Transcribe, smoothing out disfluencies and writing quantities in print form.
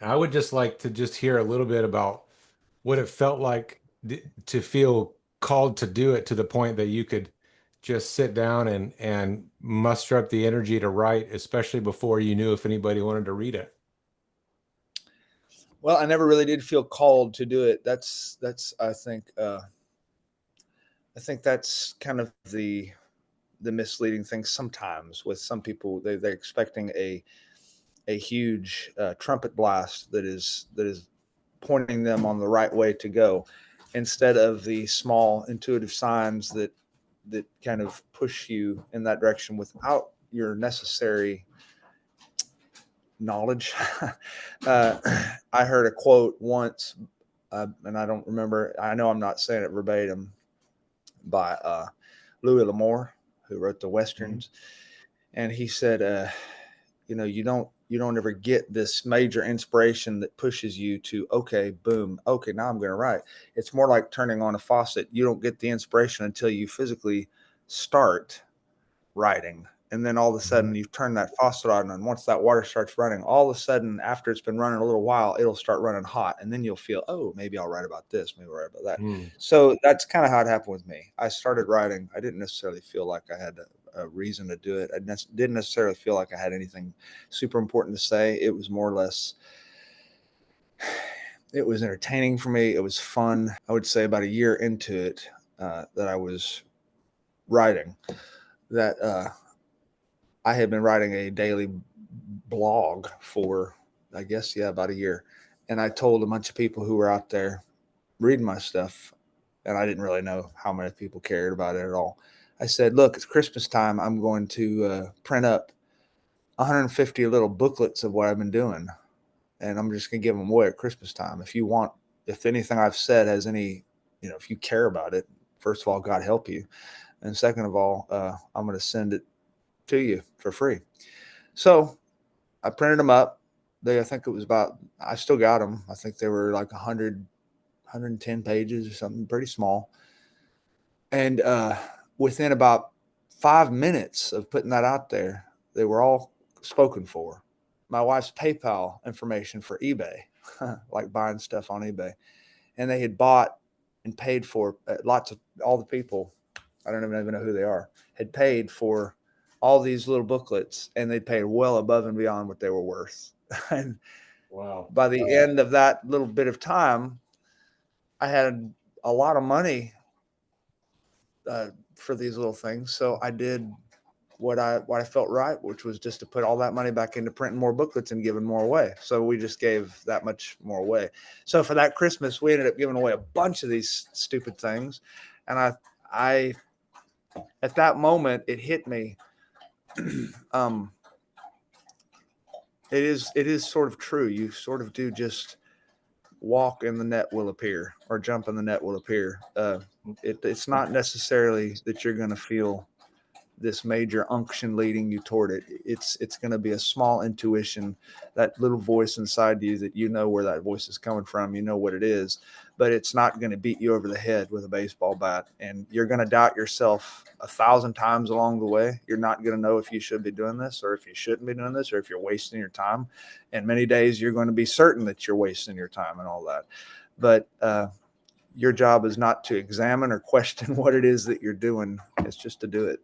I would just like to just hear a little bit about what it felt like to feel called to do it to the point that you could just sit down and muster up the energy to write, especially before you knew if anybody wanted to read it. Well, I never really did feel called to do it. That's I think that's kind of the misleading thing sometimes with some people. They're expecting a huge trumpet blast that is pointing them on the right way to go, instead of the small intuitive signs that kind of push you in that direction without your necessary knowledge. uh, I heard a quote once, and I don't remember. I know I'm not saying it verbatim, by Louis L'Amour, who wrote the Mhm. westerns, and he said, you don't ever get this major inspiration that pushes you to, okay, boom, okay, now I'm going to write. It's more like turning on a faucet. You don't get the inspiration until you physically start writing. And then all of a Mhm. sudden you turn that faucet on, and once that water starts running, all of a sudden after it's been running a little while, it'll start running hot, and then you'll feel, oh, maybe I'll write about this, maybe I'll write about that. Mm. So that's kind of how it happened with me. I started writing. I didn't necessarily feel like I had a reason to do it. Didn't necessarily feel like I had anything super important to say. It was more or less, it was entertaining for me. It was fun. I would say about a year into it, that I was writing, that I had been writing a daily blog for, I guess, yeah, about a year. And I told a bunch of people who were out there reading my stuff, and I didn't really know how many people cared about it at all. I said, look, it's Christmas time. I'm going to print up 150 little booklets of what I've been doing, and I'm just going to give them away at Christmas time. If you want, if anything I've said has any, if you care about it, first of all, God help you. And second of all, I'm going to send it to you for free. So I printed them up. I think it was about, I still got them. I think they were like 110 pages or something, pretty small. And within about 5 minutes of putting that out there, they were all spoken for. My wife's PayPal information for eBay, like buying stuff on eBay. And they had bought and paid for, lots of, all the people, I don't even know who they are, had paid for all these little booklets, and they paid well above and beyond what they were worth. And Wow. by the end of that little bit of time, I had a lot of money for these little things. So I did what I felt right, which was just to put all that money back into printing more booklets and giving more away. So we just gave that much more away. So for that Christmas, we ended up giving away a bunch of these stupid things, and I at that moment it hit me. um, it is sort of true. You sort of do just walk and the net will appear, or jump and the net will appear. It's not necessarily that you're going to feel this major unction leading you toward it. It's going to be a small intuition, that little voice inside you that you know where that voice is coming from, you know what it is, but it's not going to beat you over the head with a baseball bat. And you're going to doubt yourself 1,000 times along the way. You're not going to know if you should be doing this or if you shouldn't be doing this or if you're wasting your time. And many days you're going to be certain that you're wasting your time and all that. But your job is not to examine or question what it is that you're doing. It's just to do it.